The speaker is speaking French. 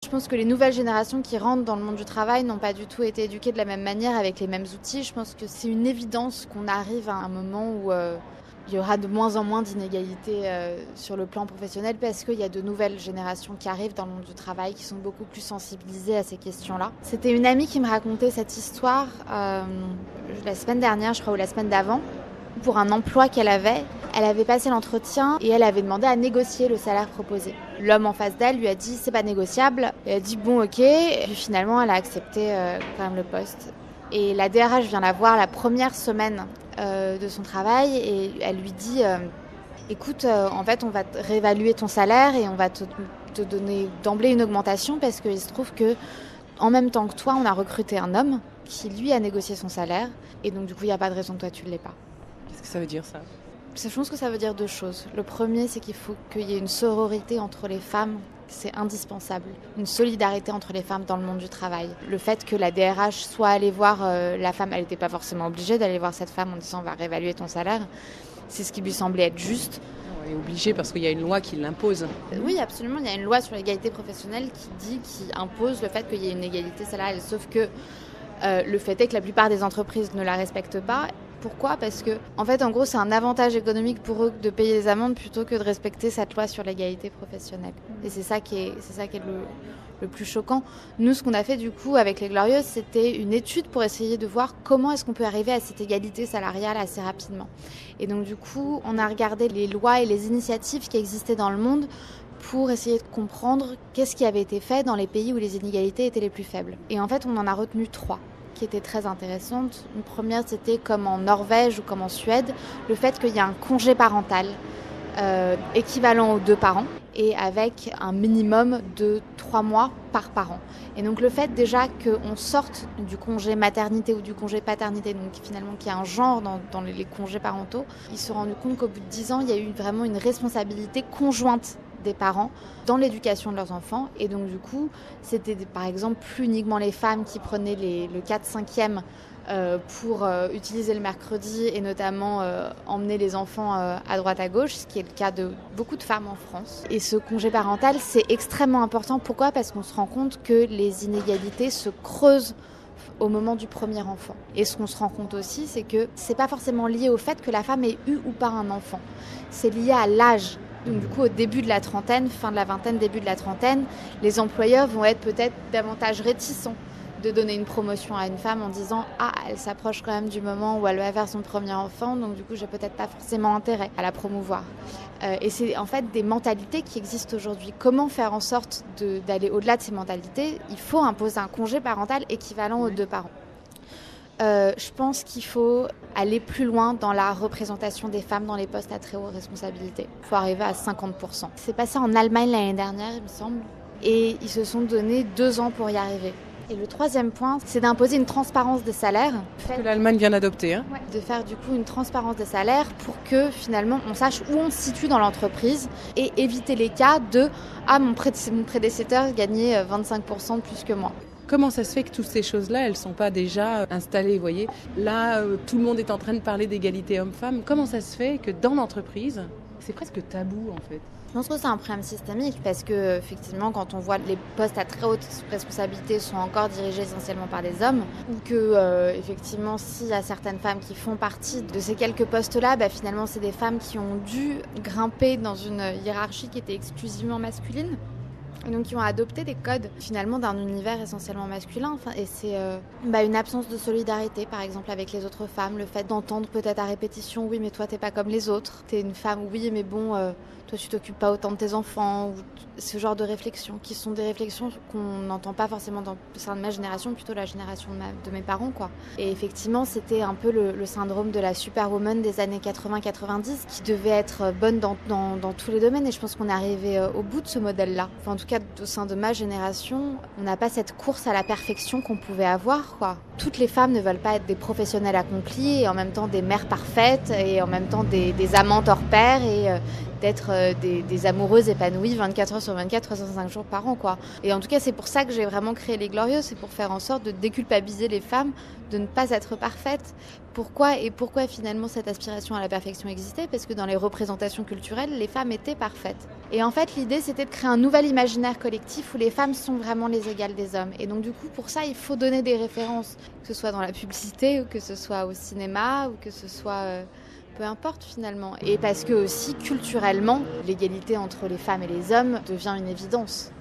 Je pense que les nouvelles générations qui rentrent dans le monde du travail n'ont pas du tout été éduquées de la même manière avec les mêmes outils. Je pense que c'est une évidence qu'on arrive à un moment où il y aura de moins en moins d'inégalités sur le plan professionnel parce qu'il y a de nouvelles générations qui arrivent dans le monde du travail qui sont beaucoup plus sensibilisées à ces questions-là. C'était une amie qui me racontait cette histoire la semaine dernière, je crois, ou la semaine d'avant, pour un emploi qu'elle avait. Elle avait passé l'entretien et elle avait demandé à négocier le salaire proposé. L'homme en face d'elle lui a dit c'est pas négociable. Elle a dit bon ok. Et puis finalement elle a accepté quand même le poste. Et la DRH vient la voir la première semaine de son travail et elle lui dit écoute en fait on va réévaluer ton salaire et on va te donner d'emblée une augmentation parce qu'il se trouve que en même temps que toi on a recruté un homme qui lui a négocié son salaire et donc du coup il n'y a pas de raison que toi tu ne l'aies pas. Qu'est-ce que ça veut dire ça ? Je pense que ça veut dire deux choses. Le premier, c'est qu'il faut qu'il y ait une sororité entre les femmes. C'est indispensable. Une solidarité entre les femmes dans le monde du travail. Le fait que la DRH soit allée voir la femme, elle n'était pas forcément obligée d'aller voir cette femme en disant on va réévaluer ton salaire. C'est ce qui lui semblait être juste. Elle est obligée parce qu'il y a une loi qui l'impose. Oui, absolument. Il y a une loi sur l'égalité professionnelle qui impose le fait qu'il y ait une égalité salariale. Sauf que le fait est que la plupart des entreprises ne la respectent pas. Pourquoi ? Parce que, en fait, en gros, c'est un avantage économique pour eux de payer les amendes plutôt que de respecter cette loi sur l'égalité professionnelle. Et c'est ça qui est le plus choquant. Nous, ce qu'on a fait du coup avec les Glorieuses, c'était une étude pour essayer de voir comment est-ce qu'on peut arriver à cette égalité salariale assez rapidement. Et donc du coup, on a regardé les lois et les initiatives qui existaient dans le monde pour essayer de comprendre qu'est-ce qui avait été fait dans les pays où les inégalités étaient les plus faibles. Et en fait, on en a retenu 3 qui étaient très intéressantes. Une première, c'était comme en Norvège ou comme en Suède, le fait qu'il y a un congé parental équivalent aux 2 parents et avec un minimum de 3 mois par parent. Et donc le fait déjà qu'on sorte du congé maternité ou du congé paternité, donc finalement qu'il y a un genre dans les congés parentaux, ils se sont rendus compte qu'au bout de 10 ans, il y a eu vraiment une responsabilité conjointe des parents dans l'éducation de leurs enfants. Et donc du coup, c'était par exemple plus uniquement les femmes qui prenaient le 4/5e pour utiliser le mercredi et notamment emmener les enfants à droite à gauche, ce qui est le cas de beaucoup de femmes en France. Et ce congé parental, c'est extrêmement important. Pourquoi ? Parce qu'on se rend compte que les inégalités se creusent au moment du premier enfant. Et ce qu'on se rend compte aussi, c'est que c'est pas forcément lié au fait que la femme ait eu ou pas un enfant. C'est lié à l'âge. Donc du coup, au début de la trentaine, fin de la vingtaine, début de la trentaine, les employeurs vont être peut-être davantage réticents de donner une promotion à une femme en disant « Ah, elle s'approche quand même du moment où elle va faire son premier enfant, donc du coup, j'ai peut-être pas forcément intérêt à la promouvoir. » Et c'est en fait des mentalités qui existent aujourd'hui. Comment faire en sorte d'aller au-delà de ces mentalités ? Il faut imposer un congé parental équivalent aux 2 parents. Je pense qu'il faut aller plus loin dans la représentation des femmes dans les postes à très haute responsabilité. Il faut arriver à 50%. C'est passé en Allemagne l'année dernière, il me semble, et ils se sont donné 2 ans pour y arriver. Et le troisième point, c'est d'imposer une transparence des salaires. Que l'Allemagne vient d'adopter. Ouais, de faire du coup une transparence des salaires pour que finalement on sache où on se situe dans l'entreprise et éviter les cas de « Ah, mon prédécesseur gagnait 25% de plus que moi ». Comment ça se fait que toutes ces choses-là, elles ne sont pas déjà installées, vous voyez ? Là, tout le monde est en train de parler d'égalité homme-femme. Comment ça se fait que dans l'entreprise, c'est presque tabou en fait ? Je pense que c'est un problème systémique parce que effectivement, quand on voit les postes à très haute responsabilité sont encore dirigés essentiellement par des hommes, ou que effectivement, s'il y a certaines femmes qui font partie de ces quelques postes-là, finalement, c'est des femmes qui ont dû grimper dans une hiérarchie qui était exclusivement masculine. Et donc, qui ont adopté des codes, finalement, d'un univers essentiellement masculin. Et c'est une absence de solidarité, par exemple, avec les autres femmes. Le fait d'entendre peut-être à répétition « Oui, mais toi, t'es pas comme les autres. T'es une femme, oui, mais bon, toi, tu t'occupes pas autant de tes enfants. » Ou ce genre de réflexions, qui sont des réflexions qu'on n'entend pas forcément dans de ma génération, plutôt la génération de mes parents, quoi. Et effectivement, c'était un peu le syndrome de la superwoman des années 80-90, qui devait être bonne dans tous les domaines. Et je pense qu'on est arrivé au bout de ce modèle-là. Enfin, en tout cas, au sein de ma génération, on n'a pas cette course à la perfection qu'on pouvait avoir, quoi. Toutes les femmes ne veulent pas être des professionnelles accomplies et en même temps des mères parfaites et en même temps des amantes hors pair et d'être des amoureuses épanouies 24 heures sur 24, 305 jours par an, quoi. Et en tout cas, c'est pour ça que j'ai vraiment créé Les Glorieuses, c'est pour faire en sorte de déculpabiliser les femmes de ne pas être parfaites. Pourquoi finalement cette aspiration à la perfection existait? Parce que dans les représentations culturelles, les femmes étaient parfaites. Et en fait, l'idée, c'était de créer un nouvel imaginaire collectif où les femmes sont vraiment les égales des hommes. Et donc, du coup, pour ça, il faut donner des références, que ce soit dans la publicité, ou que ce soit au cinéma, ou que ce soit... peu importe finalement. Et parce que aussi, culturellement, l'égalité entre les femmes et les hommes devient une évidence.